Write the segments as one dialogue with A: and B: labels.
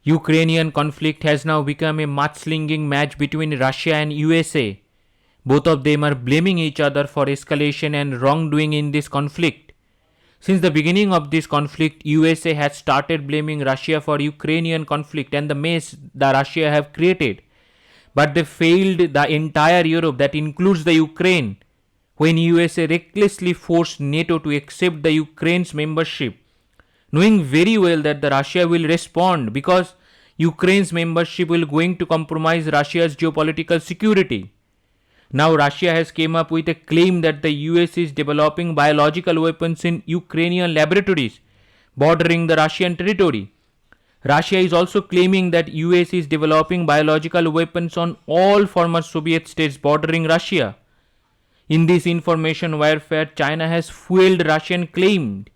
A: Ukrainian conflict has now become a mudslinging match between Russia and USA. Both of them are blaming each other for escalation and wrongdoing in this conflict. Since the beginning of this conflict, USA has started blaming Russia for Ukrainian conflict and the mess that Russia have created. But they failed the entire Europe, that includes the Ukraine, when USA recklessly forced NATO to accept the Ukraine's membership, knowing very well that the Russia will respond because Ukraine's membership will going to compromise Russia's geopolitical security. Now Russia has came up with a claim that the US is developing biological weapons in Ukrainian laboratories bordering the Russian territory. Russia is also claiming that US is developing biological weapons on all former Soviet states bordering Russia. In this information warfare, China has fueled Russian claim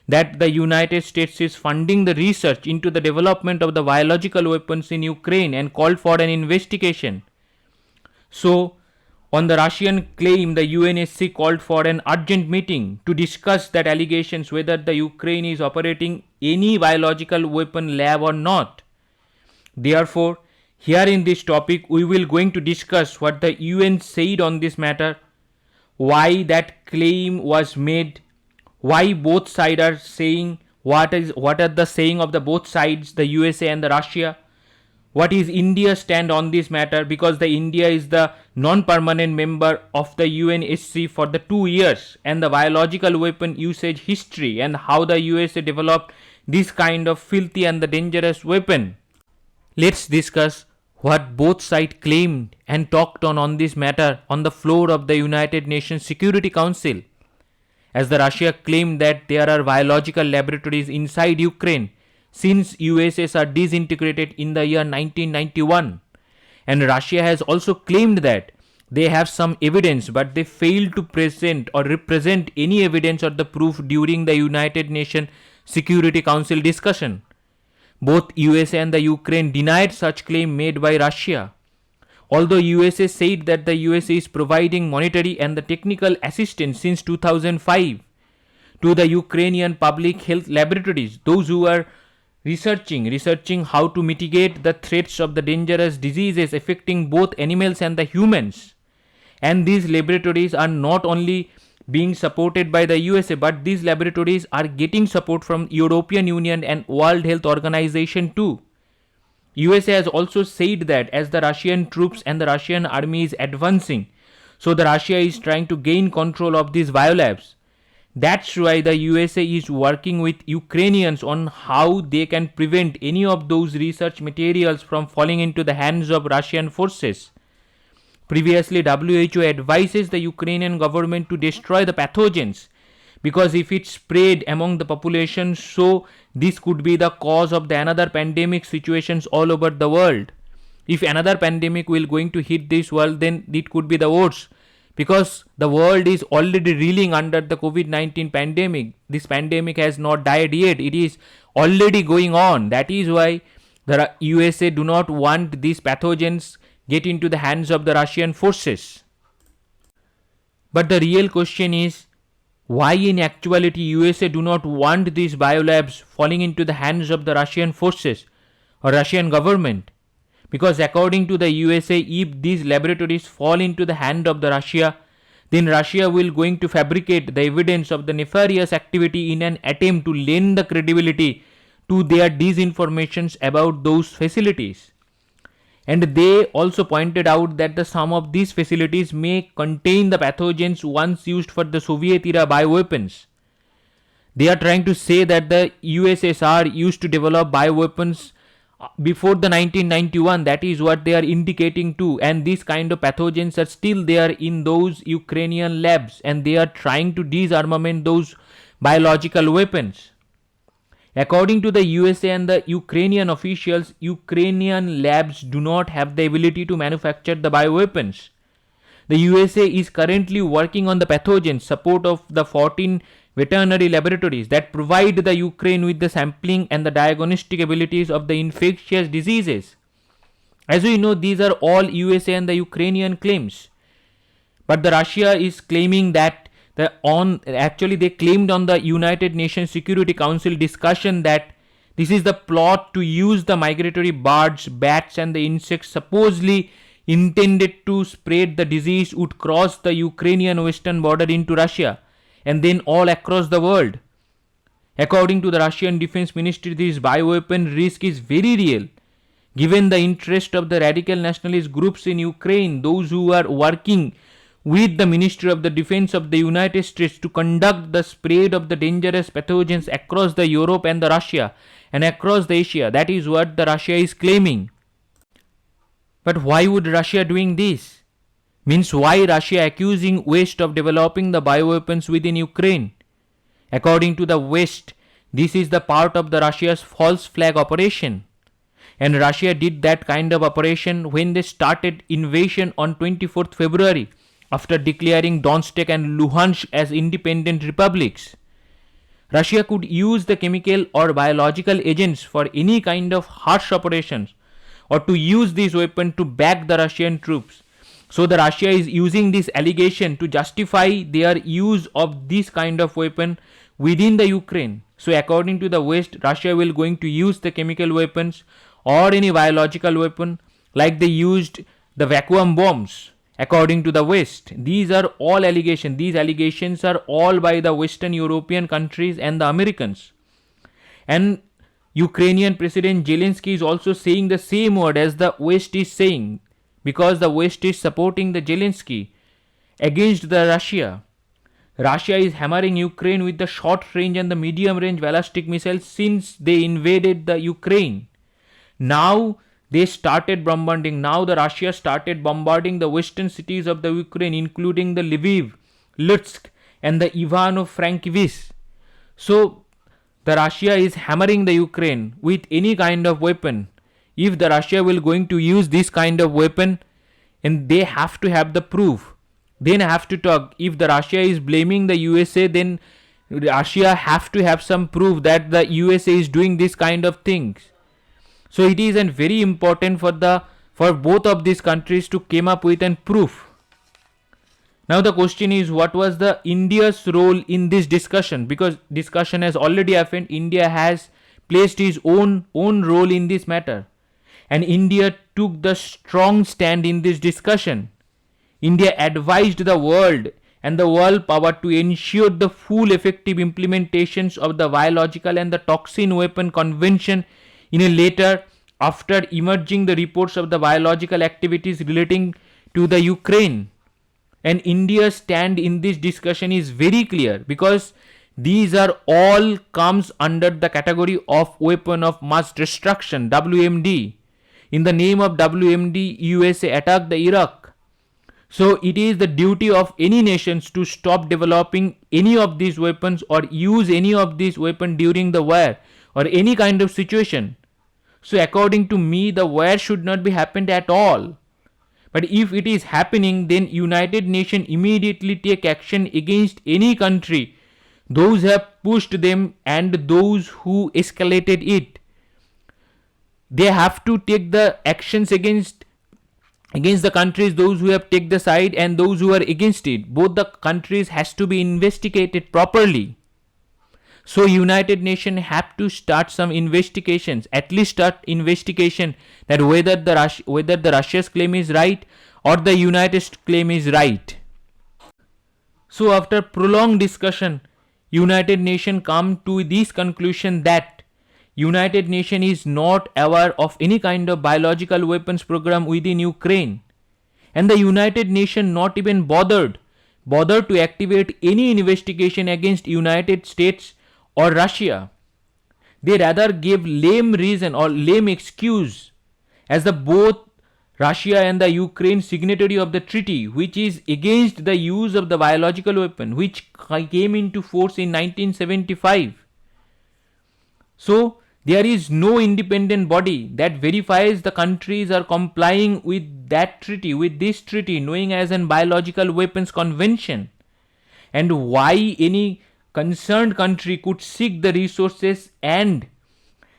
A: that the United States is funding the research into the development of the biological weapons in Ukraine and called for an investigation. So, on the Russian claim, the UNSC called for an urgent meeting to discuss that allegations whether the Ukraine is operating any biological weapon lab or not. Therefore, here in this topic, we will going to discuss what the UN said on this matter, why that claim was made, why both sides are saying, what are the saying of the both sides, the USA and the Russia, what is India's stand on this matter, because the India is the non-permanent member of the UNSC for the 2 years, and the biological weapon usage history and how the USA developed this kind of filthy and the dangerous weapon. Let's discuss what both sides claimed and talked on this matter on the floor of the United Nations Security Council. As the Russia claimed that there are biological laboratories inside Ukraine since USS are disintegrated in the year 1991, and Russia has also claimed that they have some evidence, but they failed to present or represent any evidence or the proof during the United Nations Security Council discussion. Both USA and the Ukraine denied such claim made by Russia. Although USA said that the USA is providing monetary and the technical assistance since 2005 to the Ukrainian public health laboratories, those who are researching how to mitigate the threats of the dangerous diseases affecting both animals and the humans. And these laboratories are not only being supported by the USA, but these laboratories are getting support from European Union and World Health Organization too. USA has also said that as the Russian troops and the Russian army is advancing, so the Russia is trying to gain control of these biolabs. That's why the USA is working with Ukrainians on how they can prevent any of those research materials from falling into the hands of Russian forces. Previously, WHO advises the Ukrainian government to destroy the pathogens because if it spread among the population, so this could be the cause of the another pandemic situations all over the world. If another pandemic will going to hit this world, then it could be the worst, because the world is already reeling under the COVID-19 pandemic. This pandemic has not died yet. It is already going on. That is why the USA do not want these pathogens get into the hands of the Russian forces. But the real question is, why in actuality USA do not want these biolabs falling into the hands of the Russian forces or Russian government? Because according to the USA, if these laboratories fall into the hand of the Russia, then Russia will going to fabricate the evidence of the nefarious activity in an attempt to lend the credibility to their disinformations about those facilities. And they also pointed out that some of these facilities may contain the pathogens once used for the Soviet era bioweapons. They are trying to say that the USSR used to develop bioweapons before the 1991. That is what they are indicating too, and these kind of pathogens are still there in those Ukrainian labs, and they are trying to disarmament those biological weapons. According to the USA and the Ukrainian officials, Ukrainian labs do not have the ability to manufacture the bioweapons. The USA is currently working on the pathogen support of the 14 veterinary laboratories that provide the Ukraine with the sampling and the diagnostic abilities of the infectious diseases. As we know, these are all USA and the Ukrainian claims. But the Russia is claiming that they claimed on the United Nations Security Council discussion that This is the plot to use the migratory birds, bats, and the insects supposedly intended to spread the disease would cross the Ukrainian western border into Russia and then all across the world. According to the Russian Defense Ministry, this bioweapon risk is very real, given the interest of the radical nationalist groups in Ukraine, those who are working with the Ministry of the Defense of the United States to conduct the spread of the dangerous pathogens across the Europe and the Russia and across the Asia. That is what the Russia is claiming. But why would Russia doing this? Means why Russia accusing West of developing the bioweapons within Ukraine? According to the West, this is the part of the Russia's false flag operation. And Russia did that kind of operation when they started invasion on 24th February after declaring Donetsk and Luhansk as independent republics. Russia could use the chemical or biological agents for any kind of harsh operations or to use this weapon to back the Russian troops. So the Russia is using this allegation to justify their use of this kind of weapon within the Ukraine. So according to the West, Russia will going to use the chemical weapons or any biological weapon like they used the vacuum bombs. According to the West, these are all allegations. These allegations are all by the Western European countries and the Americans. And Ukrainian President Zelensky is also saying the same word as the West is saying, because the West is supporting the Zelensky against the Russia. Russia is hammering Ukraine with the short range and the medium range ballistic missiles since they invaded the Ukraine. Now they started bombarding. Now the Russia started bombarding the western cities of the Ukraine, including the Lviv, Lutsk, and the Ivano-Frankivsk. So the Russia is hammering the Ukraine with any kind of weapon. If the Russia will going to use this kind of weapon, and they have to have the proof. Then have to talk. If the Russia is blaming the USA, then Russia have to have some proof that the USA is doing this kind of things. So it is very important for both of these countries to come up with a proof. Now the question is, what was the India's role in this discussion? Because discussion has already happened. India has placed its own role in this matter. And India took the strong stand in this discussion. India advised the world and the world power to ensure the full effective implementations of the biological and the toxin weapon convention in a letter after emerging the reports of the biological activities relating to the Ukraine. And India's stand in this discussion is very clear, because these are all comes under the category of weapon of mass destruction, WMD. In the name of WMD, USA attacked the Iraq. So it is the duty of any nations to stop developing any of these weapons or use any of these weapons during the war or any kind of situation. So according to me, the war should not be happened at all. But if it is happening, then United Nations immediately take action against any country, those who have pushed them and those who escalated it. They have to take the actions against the countries, those who have taken the side and those who are against it. Both the countries has to be investigated properly. So United Nations have to start some investigations, at least start investigation that whether the Russia's claim is right or the United States claim is right. So after prolonged discussion, United Nations come to this conclusion that United Nations is not aware of any kind of biological weapons program within Ukraine, and the United Nations not even bothered to activate any investigation against United States or Russia. They rather gave lame reason or lame excuse, as the both Russia and the Ukraine signatory of the treaty, which is against the use of the biological weapon, which came into force in 1975. So there is no independent body that verifies the countries are complying with that treaty, with this treaty, knowing as an biological weapons convention. And why any concerned country could seek the resources and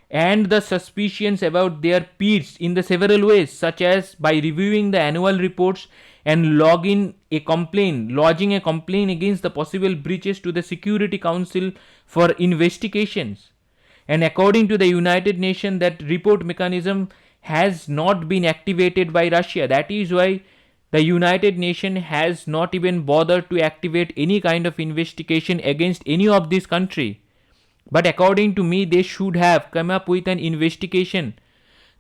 A: the suspicions about their peers in the several ways, such as by reviewing the annual reports and lodging a complaint against the possible breaches to the Security Council for investigations. And according to the United Nations, that report mechanism has not been activated by Russia. That is why the United Nations has not even bothered to activate any kind of investigation against any of this country. But according to me, they should have come up with an investigation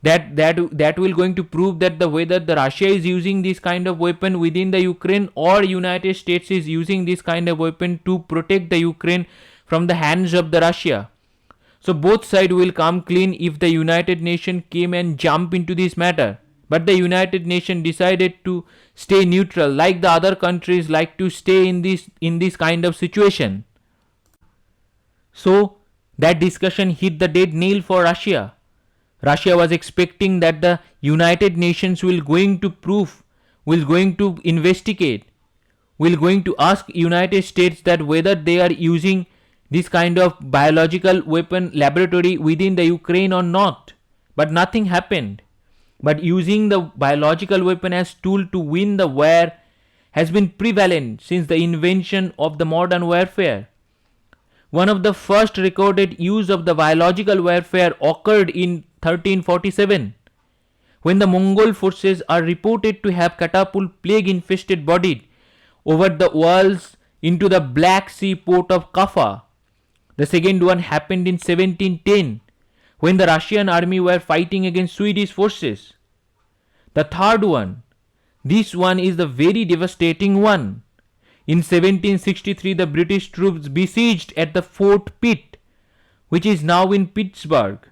A: that will going to prove that the whether the Russia is using this kind of weapon within the Ukraine, or United States is using this kind of weapon to protect the Ukraine from the hands of the Russia. So both sides will come clean if the United Nations came and jump into this matter. But the United Nations decided to stay neutral, like the other countries like to stay in this kind of situation. So that discussion hit the dead nail for Russia. Russia was expecting that the United Nations will going to prove, will going to investigate, will going to ask United States that whether they are using this kind of biological weapon laboratory within the Ukraine or not. But nothing happened. But using the biological weapon as tool to win the war has been prevalent since the invention of the modern warfare. One of the first recorded use of the biological warfare occurred in 1347, when the Mongol forces are reported to have catapulted plague-infested bodies over the walls into the Black Sea port of Kaffa. The second one happened in 1710, when the Russian army were fighting against Swedish forces. The third one, this one is the very devastating one. In 1763, the British troops besieged at the Fort Pitt, which is now in Pittsburgh.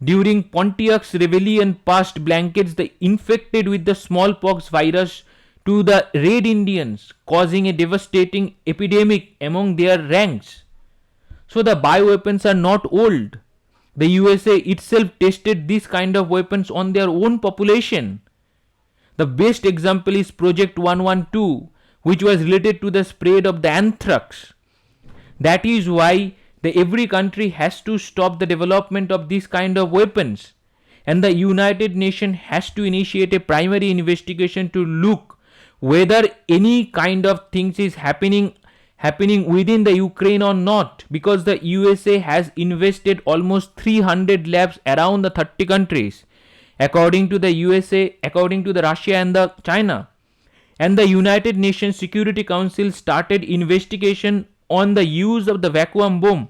A: During Pontiac's rebellion, passed blankets the infected with the smallpox virus to the Red Indians, causing a devastating epidemic among their ranks. So the bioweapons are not old. The USA itself tested this kind of weapons on their own population. The best example is Project 112, which was related to the spread of the anthrax. That is why every country has to stop the development of this kind of weapons, and the United Nations has to initiate a primary investigation to look whether any kind of things is happening within the Ukraine or not, because the USA has invested almost 300 labs around the 30 countries, according to the USA, according to the Russia and the China. And the United Nations Security Council started investigation on the use of the vacuum bomb.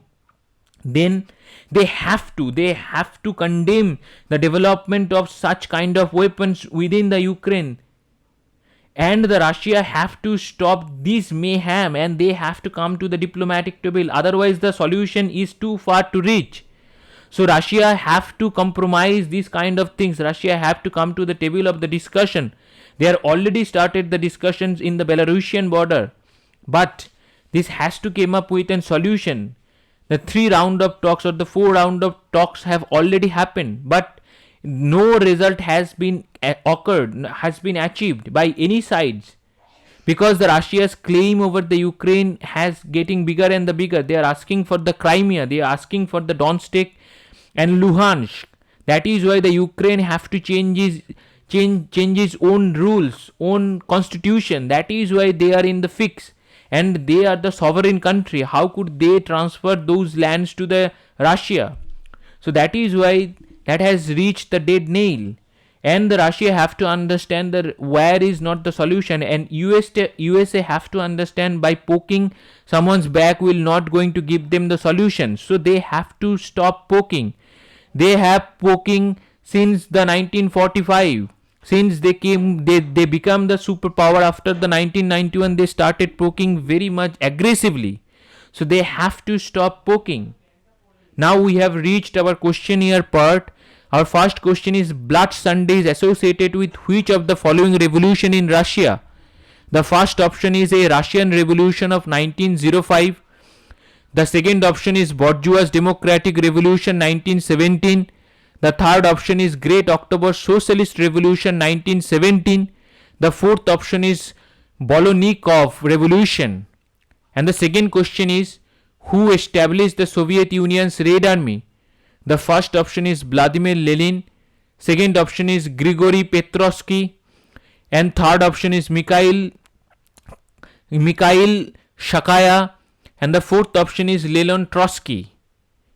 A: Then they have to condemn the development of such kind of weapons within the Ukraine. And the Russia have to stop this mayhem, and they have to come to the diplomatic table. Otherwise, the solution is too far to reach. So Russia have to compromise these kind of things. Russia have to come to the table of the discussion. They are already started the discussions in the Belarusian border, but this has to come up with a solution. The 3 round of talks or the 4 round of talks have already happened, but no result has been achieved by any sides, because the Russia's claim over the Ukraine has getting bigger and the bigger. They are asking for the Crimea, they are asking for the Donetsk and Luhansk. That is why the Ukraine have to change its own rules, own constitution. That is why they are in the fix, and they are the sovereign country. How could they transfer those lands to the Russia? So that is why that has reached the dead nail, and the Russia have to understand that war is not the solution, and USA have to understand by poking someone's back will not going to give them the solution. So they have to stop poking. They have poking since the 1945. Since they become the superpower after the 1991, they started poking very much aggressively. So they have to stop poking. Now we have reached our questionnaire part. Our first question is, Blood Sunday is associated with which of the following revolution in Russia? The first option is a Russian Revolution of 1905. The second option is Bourgeois Democratic Revolution 1917. The third option is Great October Socialist Revolution 1917. The fourth option is Bolshevik Revolution. And the second question is, who established the Soviet Union's Red Army? The first option is Vladimir Lenin. Second option is Grigory Petrovsky. And third option is Mikhail Shakaya. And the fourth option is Leon Trotsky.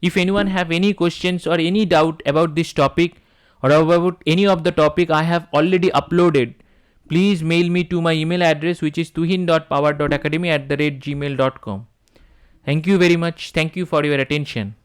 A: If anyone have any questions or any doubt about this topic or about any of the topic I have already uploaded, please mail me to my email address, which is tuhin.power.academy@gmail.com. Thank you very much. Thank you for your attention.